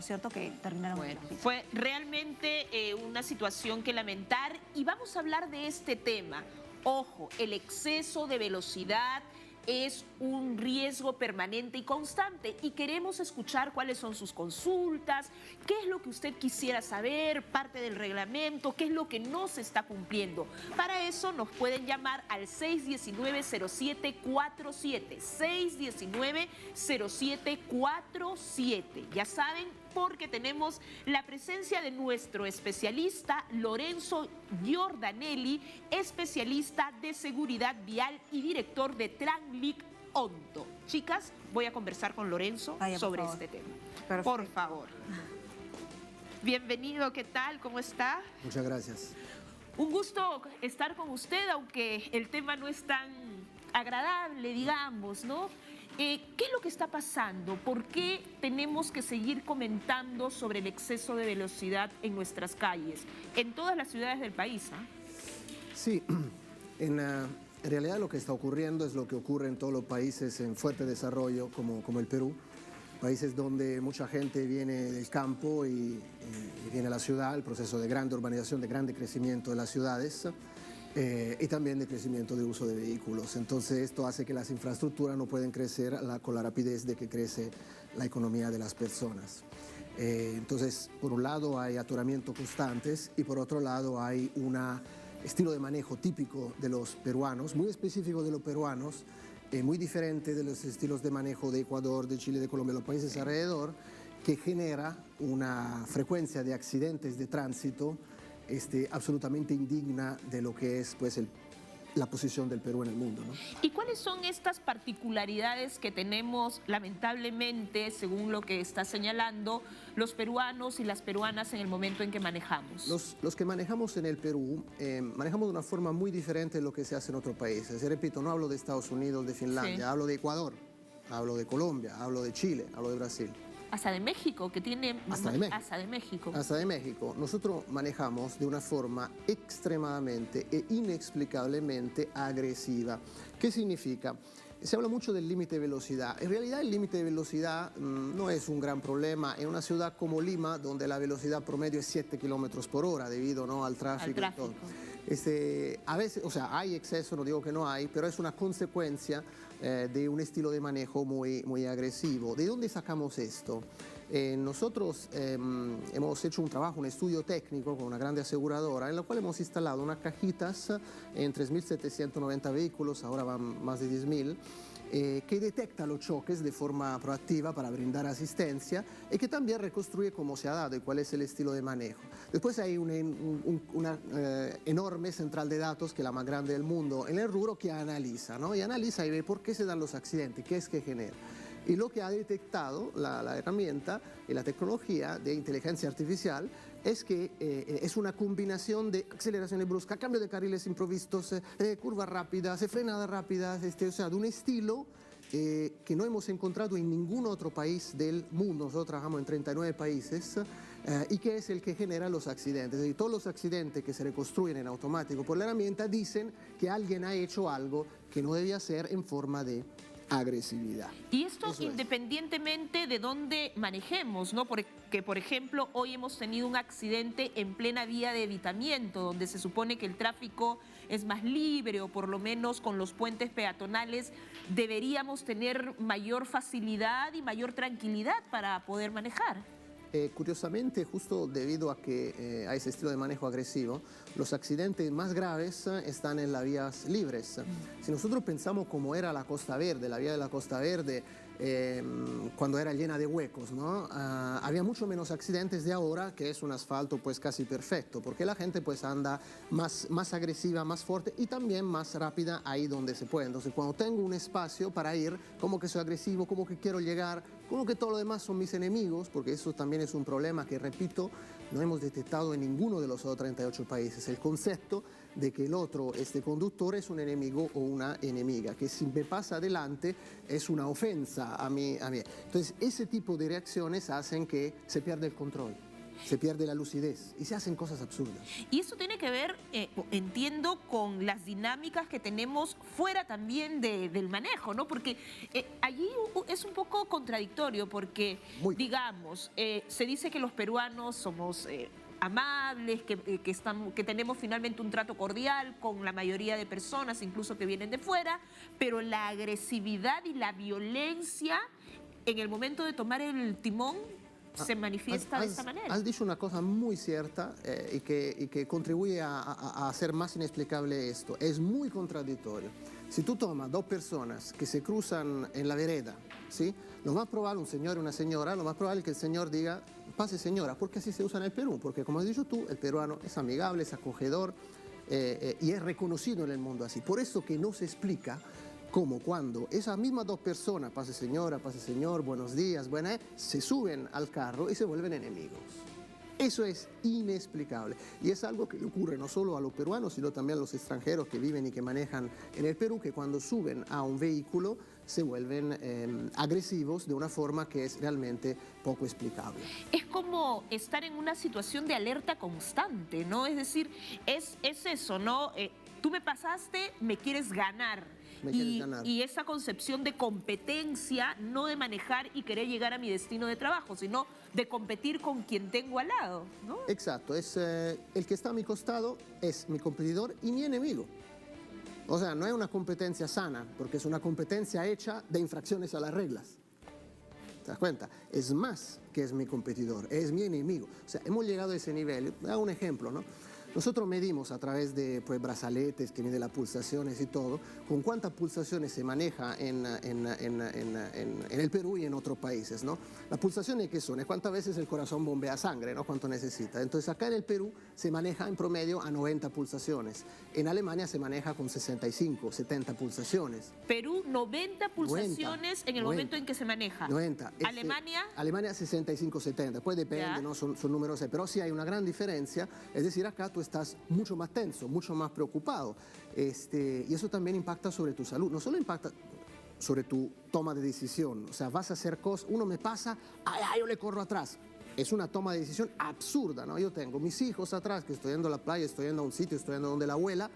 ¿cierto? Que terminaron. Bueno, fue realmente una situación que lamentar y vamos a hablar de este tema. Ojo, el exceso de velocidad es un riesgo permanente y constante y queremos escuchar cuáles son sus consultas, qué es lo que usted quisiera saber, parte del reglamento, qué es lo que no se está cumpliendo. Para eso nos pueden llamar al 619-0747, 619-0747. Ya saben, porque tenemos la presencia de nuestro especialista Lorenzo Giordanelli, especialista de seguridad vial y director de Tranlic Onto. Chicas, voy a conversar con Lorenzo sobre este tema. Perfecto. Por favor. Bienvenido, ¿qué tal? ¿Cómo está? Muchas gracias. Un gusto estar con usted, aunque el tema no es tan agradable, digamos, ¿no? ¿Qué es lo que está pasando? ¿Por qué tenemos que seguir comentando sobre el exceso de velocidad en nuestras calles? En todas las ciudades del país, ¿eh? Sí, en realidad lo que está ocurriendo es lo que ocurre en todos los países en fuerte desarrollo, como el Perú. Países donde mucha gente viene del campo y viene a la ciudad, el proceso de grande urbanización, de grande crecimiento de las ciudades. Y también de crecimiento de uso de vehículos. Entonces esto hace que las infraestructuras no pueden crecer con la rapidez de que crece la economía de las personas. Entonces, por un lado hay atoramientos constantes y por otro lado hay un estilo de manejo típico de los peruanos, muy específico de los peruanos, muy diferente de los estilos de manejo de Ecuador, de Chile, de Colombia, los países alrededor, que genera una frecuencia de accidentes de tránsito absolutamente indigna de lo que es pues, la posición del Perú en el mundo, ¿no? ¿Y cuáles son estas particularidades que tenemos, lamentablemente, según lo que está señalando, los peruanos y las peruanas en el momento en que manejamos? Los que manejamos en el Perú, manejamos de una forma muy diferente de lo que se hace en otros países. Y repito, no hablo de Estados Unidos, de Finlandia, Sí. Hablo de Ecuador, hablo de Colombia, hablo de Chile, hablo de Brasil. Hasta de México, que tiene... Hasta de México. Hasta de México. Hasta de México. Nosotros manejamos de una forma extremadamente e inexplicablemente agresiva. ¿Qué significa? Se habla mucho del límite de velocidad. En realidad el límite de velocidad no es un gran problema en una ciudad como Lima, donde la velocidad promedio es 7 kilómetros por hora debido, ¿no?, al tráfico. Al tráfico. A veces, o sea, hay exceso, no digo que no hay, pero es una consecuencia de un estilo de manejo muy agresivo. ¿De dónde sacamos esto? Nosotros hemos hecho un trabajo, un estudio técnico con una grande aseguradora en la cual hemos instalado unas cajitas en 3.790 vehículos, ahora van más de 10.000, que detecta los choques de forma proactiva para brindar asistencia y que también reconstruye cómo se ha dado y cuál es el estilo de manejo. Después hay una enorme central de datos, que es la más grande del mundo en el rubro, que analiza, ¿no? Y analiza y ve por qué se dan los accidentes, qué es que genera. Y lo que ha detectado la herramienta y la tecnología de inteligencia artificial es que es una combinación de aceleraciones bruscas, cambio de carriles improvistos, curvas rápidas, frenadas rápidas, o sea, de un estilo que no hemos encontrado en ningún otro país del mundo. Nosotros trabajamos en 39 países y que es el que genera los accidentes. Y todos los accidentes que se reconstruyen en automático por la herramienta dicen que alguien ha hecho algo que no debía ser en forma de agresividad. Y esto independientemente de dónde manejemos, ¿no? Porque, por ejemplo, hoy hemos tenido un accidente en plena vía de evitamiento, donde se supone que el tráfico es más libre, o por lo menos con los puentes peatonales deberíamos tener mayor facilidad y mayor tranquilidad para poder manejar. Curiosamente, justo debido a que a ese estilo de manejo agresivo, los accidentes más graves están en las vías libres. Si nosotros pensamos cómo era la Costa Verde, la vía de la Costa Verde, cuando era llena de huecos, ¿no? Había mucho menos accidentes de ahora, que es un asfalto pues casi perfecto, porque la gente pues anda más agresiva, más fuerte y también más rápida ahí donde se puede. Entonces, cuando tengo un espacio para ir, como que soy agresivo, como que quiero llegar, como que todo lo demás son mis enemigos, porque eso también es un problema que, repito, no hemos detectado en ninguno de los otros 38 países. El concepto de que el otro, este conductor, es un enemigo o una enemiga, que si me pasa adelante es una ofensa a mí. Entonces, ese tipo de reacciones hacen que se pierda el control. se pierde la lucidez y se hacen cosas absurdas. Y eso tiene que ver, entiendo, con las dinámicas que tenemos fuera también del manejo, ¿no? Porque allí es un poco contradictorio porque, digamos, se dice que los peruanos somos amables, que tenemos finalmente un trato cordial con la mayoría de personas, incluso que vienen de fuera, pero la agresividad y la violencia en el momento de tomar el timón se manifiesta de esta manera. Has dicho una cosa muy cierta y que contribuye a hacer más inexplicable esto. Es muy contradictorio. Si tú tomas dos personas que se cruzan en la vereda, ¿sí? Lo más probable, un señor y una señora, lo más probable es que el señor diga, pase señora, porque así se usa en el Perú, porque como has dicho tú, el peruano es amigable, es acogedor y es reconocido en el mundo así. Por eso que no se explica como cuando esas mismas dos personas, pase señora, pase señor, buenos días, buena, se suben al carro y se vuelven enemigos. Eso es inexplicable y es algo que le ocurre no solo a los peruanos, sino también a los extranjeros que viven y que manejan en el Perú, que cuando suben a un vehículo se vuelven agresivos de una forma que es realmente poco explicable. Es como estar en una situación de alerta constante, ¿no? Es decir, es eso, ¿no? Tú me pasaste, me quieres ganar. Y esa concepción de competencia, no de manejar y querer llegar a mi destino de trabajo, sino de competir con quien tengo al lado, ¿no? Exacto, es, el que está a mi costado es mi competidor y mi enemigo. O sea, no es una competencia sana, porque es una competencia hecha de infracciones a las reglas. ¿Te das cuenta? Es más que es mi competidor, es mi enemigo. O sea, hemos llegado a ese nivel. Hago un ejemplo, ¿no? Nosotros medimos a través de brazaletes que miden las pulsaciones y todo, con cuántas pulsaciones se maneja en el Perú y en otros países, ¿no? Las pulsaciones, ¿qué son? Es cuántas veces el corazón bombea sangre, ¿no? Cuánto necesita. Entonces acá en el Perú se maneja en promedio a 90 pulsaciones. En Alemania se maneja con 65, 70 pulsaciones. Perú, 90 pulsaciones 90, en el momento en que se maneja. 90. Alemania. Alemania 65, 70. Pues depende, ¿no? Son números, pero sí hay una gran diferencia. Es decir, acá tú estás mucho más tenso, mucho más preocupado. Y eso también impacta sobre tu salud. No solo impacta sobre tu toma de decisión. O sea, vas a hacer cosas, uno me pasa, yo le corro atrás. Es una toma de decisión absurda, ¿no? Yo tengo mis hijos atrás, que estoy yendo a la playa, estoy yendo a un sitio, estoy yendo donde la abuela,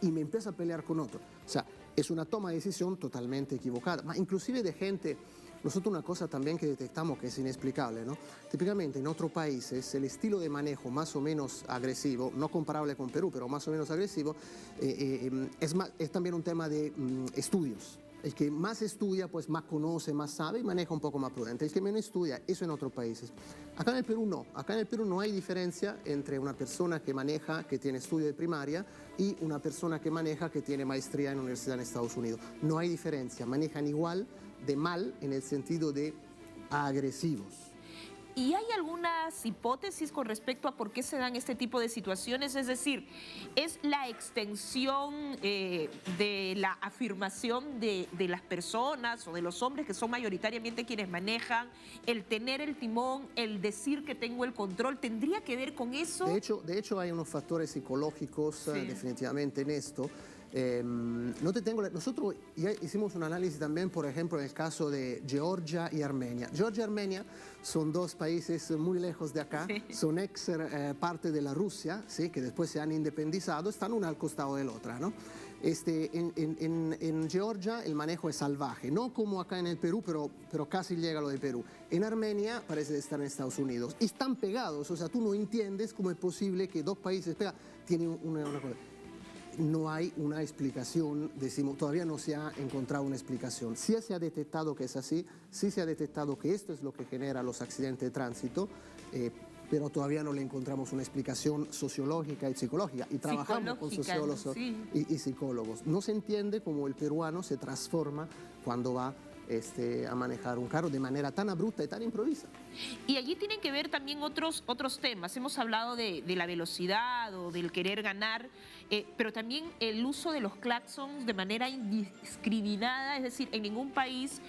y me empiezo a pelear con otro. O sea, es una toma de decisión totalmente equivocada. Inclusive de gente. Nosotros una cosa también que detectamos que es inexplicable, ¿no? Típicamente en otros países el estilo de manejo más o menos agresivo, no comparable con Perú, pero más o menos agresivo, es también un tema de estudios. El que más estudia, pues más conoce, más sabe y maneja un poco más prudente. El que menos estudia, eso en otros países. Acá en el Perú no. Acá en el Perú no hay diferencia entre una persona que maneja, que tiene estudio de primaria, y una persona que maneja, que tiene maestría en la universidad en Estados Unidos. No hay diferencia. Manejan igual de mal en el sentido de agresivos. ¿Y hay algunas hipótesis con respecto a por qué se dan este tipo de situaciones? Es decir, ¿es la extensión de la afirmación de las personas o de los hombres que son mayoritariamente quienes manejan, el tener el timón, el decir que tengo el control, tendría que ver con eso? De hecho hay unos factores psicológicos definitivamente en esto. Nosotros ya hicimos un análisis también, por ejemplo, en el caso de Georgia y Armenia. Georgia y Armenia son dos países muy lejos de acá, son ex parte de la Rusia, ¿sí? Que después se han independizado, están una al costado de la otra, ¿no? En Georgia el manejo es salvaje, no como acá en el Perú, pero casi llega a lo de Perú. En Armenia parece estar en Estados Unidos. Y están pegados, o sea, tú no entiendes cómo es posible que dos países pegados tienen una cosa. No hay una explicación, decimos, todavía no se ha encontrado una explicación. Sí se ha detectado que es así, sí se ha detectado que esto es lo que genera los accidentes de tránsito, pero todavía no le encontramos una explicación sociológica y psicológica. Y trabajamos con sociólogos y psicólogos. No se entiende cómo el peruano se transforma cuando va a manejar un carro de manera tan abrupta y tan improvisa. Y allí tienen que ver también otros temas. Hemos hablado de la velocidad o del querer ganar, pero también el uso de los claxons de manera indiscriminada, es decir, en ningún país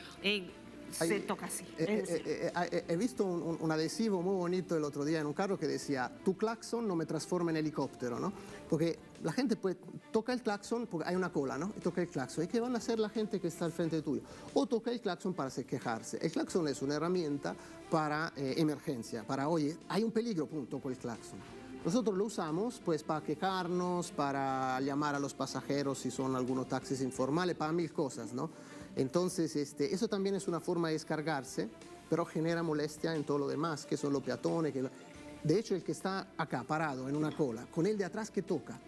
se toca así. He visto un adhesivo muy bonito el otro día en un carro que decía, tu claxon no me transforma en helicóptero, ¿no? Porque la gente pues, toca el claxon porque hay una cola, ¿no? Y toca el claxon. ¿Y qué van a hacer la gente que está al frente tuyo? O toca el claxon para quejarse. El claxon es una herramienta para emergencia, para, oye, hay un peligro, punto, con el claxon. Nosotros lo usamos pues para quejarnos, para llamar a los pasajeros si son algunos taxis informales, para mil cosas, ¿no? Entonces, eso también es una forma de descargarse, pero genera molestia en todo lo demás, que son los peatones. De hecho, el que está acá parado en una cola, con el de atrás que toca,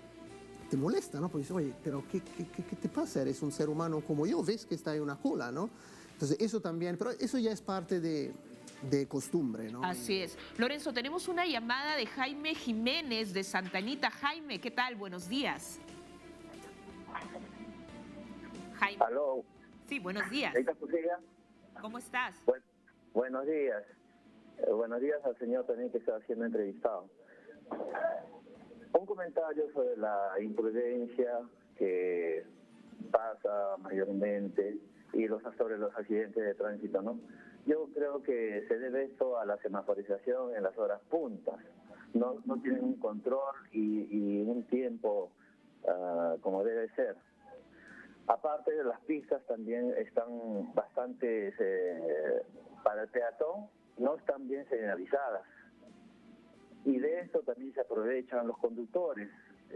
te molesta, ¿no? Porque dices, oye, pero ¿qué te pasa? Eres un ser humano como yo, ves que está en una cola, ¿no? Entonces, eso también, pero eso ya es parte de costumbre, ¿no? Así es. Lorenzo, tenemos una llamada de Jaime Jiménez de Santa Anita. Jaime, ¿qué tal? Buenos días. Jaime. Aló. Sí, buenos días. ¿Cómo estás? Buenos días. Buenos días al señor también que está siendo entrevistado. Un comentario sobre la imprudencia que pasa mayormente y sobre los accidentes de tránsito, ¿no? Yo creo que se debe esto a la semaforización en las horas puntas. No tienen un control y un tiempo como debe ser. Aparte de las pistas también están bastante, para el peatón, no están bien señalizadas. Y de esto también se aprovechan los conductores.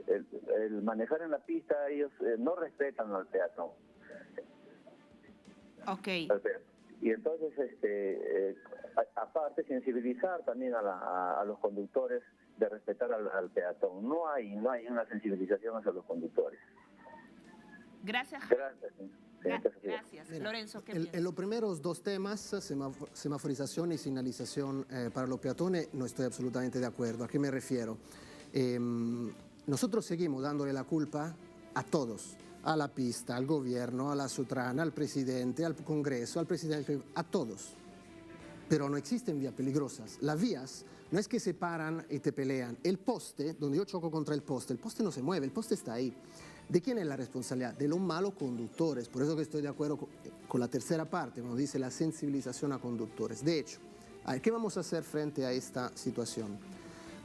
El manejar en la pista, ellos no respetan al peatón. Ok. Y entonces, aparte, sensibilizar también a los conductores de respetar al peatón. No hay una sensibilización hacia los conductores. Gracias. Gracias. Mira, Lorenzo, ¿qué en los primeros dos temas, semaforización y señalización para los peatones, no estoy absolutamente de acuerdo. ¿A qué me refiero? Nosotros seguimos dándole la culpa a todos, a la pista, al gobierno, a la Sutrana, al presidente, al Congreso, al presidente, a todos. Pero no existen vías peligrosas. Las vías no es que se paran y te pelean. El poste, donde yo choco contra el poste no se mueve, el poste está ahí. ¿De quién es la responsabilidad? De los malos conductores. Por eso que estoy de acuerdo con la tercera parte, cuando dice la sensibilización a conductores. De hecho, ¿qué vamos a hacer frente a esta situación?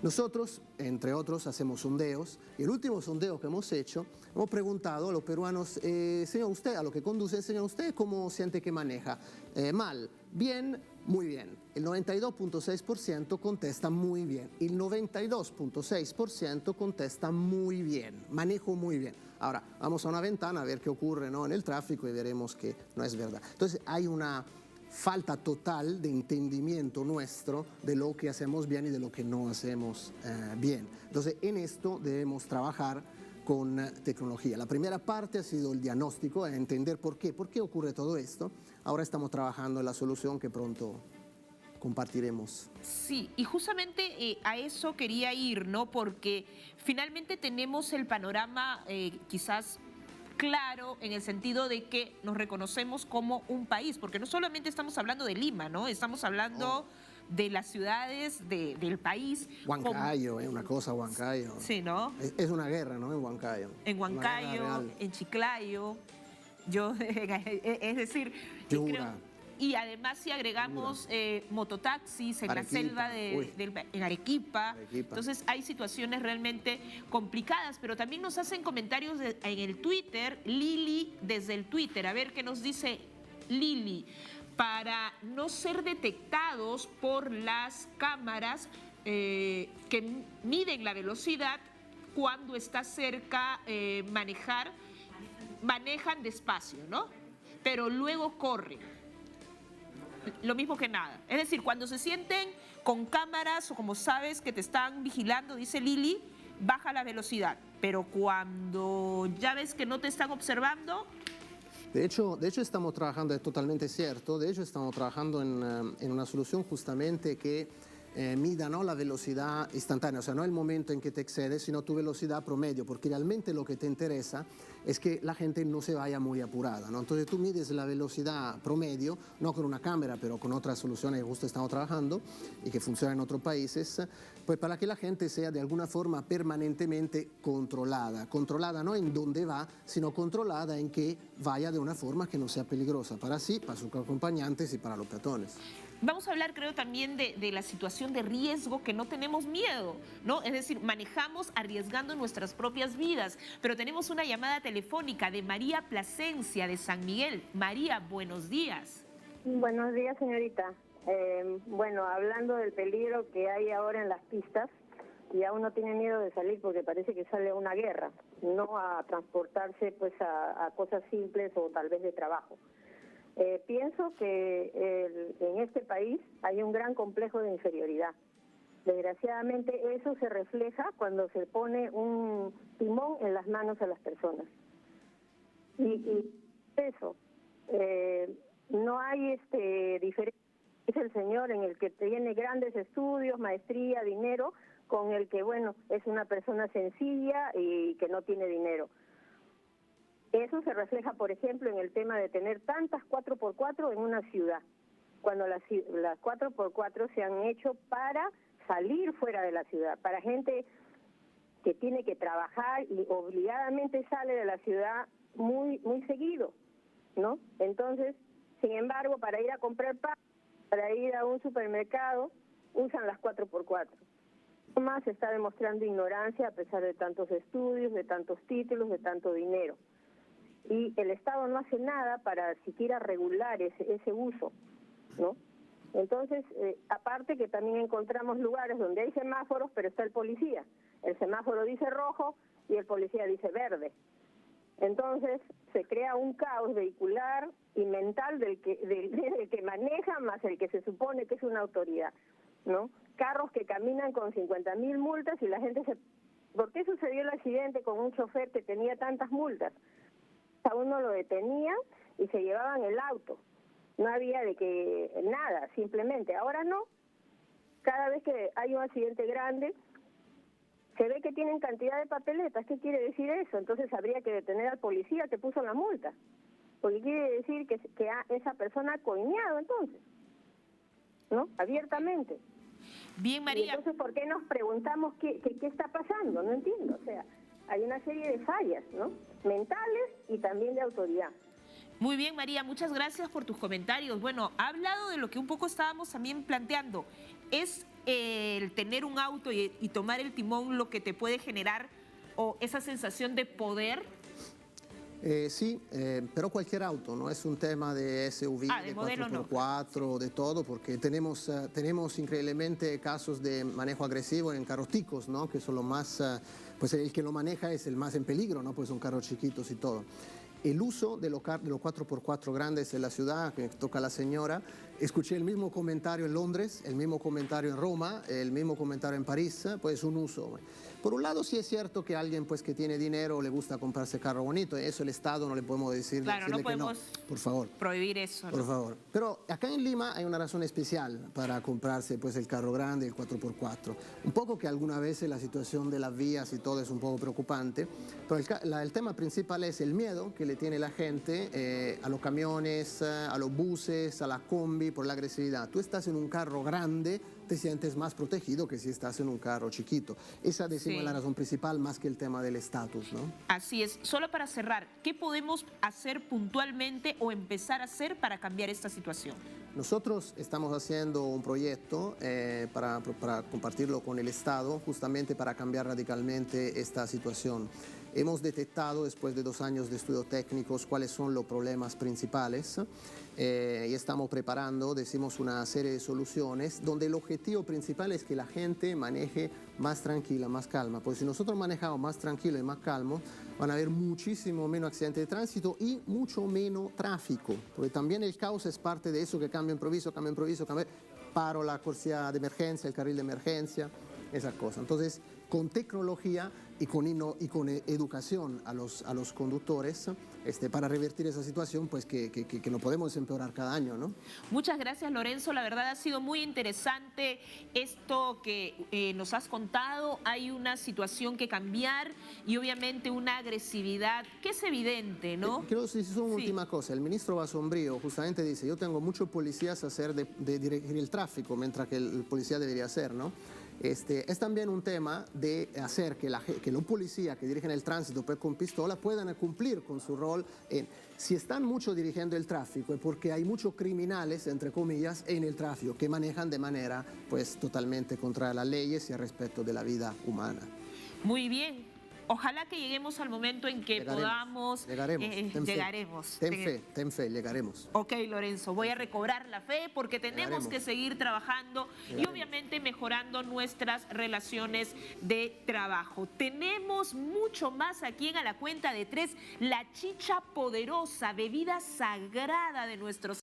Nosotros, entre otros, hacemos sondeos. Y el último sondeo que hemos hecho, hemos preguntado a los peruanos, señor, usted, a lo que conduce, señor, ¿usted cómo siente que maneja? Mal, bien, muy bien. El 92.6% contesta muy bien. El 92.6% contesta muy bien. Manejo muy bien. Ahora, vamos a una ventana a ver qué ocurre, ¿no?, en el tráfico y veremos que no es verdad. Entonces, hay una falta total de entendimiento nuestro de lo que hacemos bien y de lo que no hacemos bien. Entonces, en esto debemos trabajar con tecnología. La primera parte ha sido el diagnóstico, entender por qué ocurre todo esto. Ahora estamos trabajando en la solución que pronto compartiremos. Sí, y justamente a eso quería ir, ¿no? Porque finalmente tenemos el panorama quizás claro en el sentido de que nos reconocemos como un país, porque no solamente estamos hablando de Lima, ¿no? Estamos hablando de las ciudades del país. Huancayo, una cosa, Huancayo. Sí, ¿no? Es una guerra, ¿no? En Huancayo. En Huancayo, en Chiclayo, es decir, Yura. Y además si agregamos mototaxis en Arequipa, la selva en Arequipa, entonces hay situaciones realmente complicadas, pero también nos hacen comentarios en el Twitter, Lili desde el Twitter, a ver qué nos dice Lili. Para no ser detectados por las cámaras que miden la velocidad cuando está cerca manejan despacio, ¿no? Pero luego corren. Lo mismo que nada. Es decir, cuando se sienten con cámaras o como sabes que te están vigilando, dice Lili, baja la velocidad. Pero cuando ya ves que no te están observando... De hecho estamos trabajando, es totalmente cierto, de hecho estamos trabajando en una solución justamente que mida, ¿no?, la velocidad instantánea, o sea, no el momento en que te excedes, sino tu velocidad promedio, porque realmente lo que te interesa es que la gente no se vaya muy apurada, ¿no? Entonces tú mides la velocidad promedio, no con una cámara, pero con otras soluciones que justo estamos trabajando y que funcionan en otros países, pues para que la gente sea de alguna forma permanentemente controlada no en dónde va, sino controlada en que vaya de una forma que no sea peligrosa para sí, para sus acompañantes y para los peatones. Vamos a hablar, creo, también de la situación de riesgo, que no tenemos miedo, ¿no? Es decir, manejamos arriesgando nuestras propias vidas, pero tenemos una llamada telefónica de María Plasencia de San Miguel. María, buenos días. Buenos días, señorita. Bueno, hablando del peligro que hay ahora en las pistas, ya uno tiene miedo de salir porque parece que sale a una guerra, no a transportarse pues a cosas simples o tal vez de trabajo. Pienso que en este país hay un gran complejo de inferioridad. Desgraciadamente eso se refleja cuando se pone un timón en las manos a las personas. Y eso, no hay diferencia. Es el señor en el que tiene grandes estudios, maestría, dinero, con el que, bueno, es una persona sencilla y que no tiene dinero. Eso se refleja, por ejemplo, en el tema de tener tantas 4x4 en una ciudad, cuando las 4x4 se han hecho para salir fuera de la ciudad, para gente que tiene que trabajar y obligadamente sale de la ciudad muy seguido, ¿no? Entonces, sin embargo, para ir a comprar pan, para ir a un supermercado, usan las 4x4. Más se está demostrando ignorancia a pesar de tantos estudios, de tantos títulos, de tanto dinero. Y el Estado no hace nada para siquiera regular ese uso, ¿no? Entonces, aparte que también encontramos lugares donde hay semáforos, pero está el policía. El semáforo dice rojo y el policía dice verde. Entonces, se crea un caos vehicular y mental del que maneja más el que se supone que es una autoridad, ¿no? Carros que caminan con 50.000 multas y la gente se... ¿Por qué sucedió el accidente con un chofer que tenía tantas multas? A uno lo detenían y se llevaban el auto. No había de que nada, simplemente. Ahora no. Cada vez que hay un accidente grande, se ve que tienen cantidad de papeletas. ¿Qué quiere decir eso? Entonces habría que detener al policía que puso la multa. Porque quiere decir que esa persona ha coimeado entonces, ¿no? Abiertamente. Bien, María. Y entonces, ¿por qué nos preguntamos qué está pasando? No entiendo. O sea, hay una serie de fallas, ¿no?, mentales y también de autoridad. Muy bien, María, muchas gracias por tus comentarios. Bueno, ha hablado de lo que un poco estábamos también planteando. ¿Es el tener un auto y tomar el timón lo que te puede generar o esa sensación de poder? Sí, pero cualquier auto, no es un tema de SUV, de 4x4, no, de todo, porque tenemos increíblemente casos de manejo agresivo en carros ticos, ¿no?, que son los más, pues el que lo maneja es el más en peligro, ¿no?, pues son carros chiquitos y todo. El uso de los 4x4 grandes en la ciudad, que toca a la señora, escuché el mismo comentario en Londres, el mismo comentario en Roma, el mismo comentario en París, pues un uso. Por un lado sí es cierto que alguien pues que tiene dinero le gusta comprarse carro bonito, eso el Estado no le podemos decir, claro, no podemos que no, por favor. Prohibir eso, ¿no? Por favor. Pero acá en Lima hay una razón especial para comprarse pues el carro grande, el 4x4. Un poco que alguna vez la situación de las vías y todo es un poco preocupante, pero el tema principal es el miedo que le tiene la gente a los camiones, a los buses, a la combi, por la agresividad. Tú estás en un carro grande, te sientes más protegido que si estás en un carro chiquito. Esa decimos es la razón principal más que el tema del estatus, ¿no? Así es. Solo para cerrar, ¿qué podemos hacer puntualmente o empezar a hacer para cambiar esta situación? Nosotros estamos haciendo un proyecto para compartirlo con el Estado, justamente para cambiar radicalmente esta situación. Hemos detectado, después de 2 años de estudios técnicos, cuáles son los problemas principales y estamos preparando, decimos, una serie de soluciones donde el objetivo principal es que la gente maneje más tranquila, más calma. Pues si nosotros manejamos más tranquilo y más calmo, van a haber muchísimo menos accidentes de tránsito y mucho menos tráfico, porque también el caos es parte de eso, que cambia improviso, paro la corsia de emergencia, el carril de emergencia, esas cosas. Entonces, con tecnología y con educación a los conductores para revertir esa situación pues que no podemos empeorar cada año, ¿no? Muchas gracias, Lorenzo. La verdad ha sido muy interesante esto que nos has contado. Hay una situación que cambiar y obviamente una agresividad que es evidente, ¿no? Quiero decir una última cosa. El ministro Basombrío justamente dice, yo tengo muchos policías a hacer de dirigir el tráfico, mientras que el policía debería hacer, ¿no? Es también un tema de hacer que los policías que dirigen el tránsito pues, con pistola puedan cumplir con su rol. Si están mucho dirigiendo el tráfico es porque hay muchos criminales, entre comillas, en el tráfico que manejan de manera pues, totalmente contra las leyes y el respeto de la vida humana. Muy bien. Ojalá que lleguemos al momento en que podamos... Llegaremos. Ten fe, llegaremos. Ok, Lorenzo, voy a recobrar la fe porque tenemos que seguir trabajando y obviamente mejorando nuestras relaciones de trabajo. Tenemos mucho más aquí en A la Cuenta de Tres, la chicha poderosa, bebida sagrada de nuestros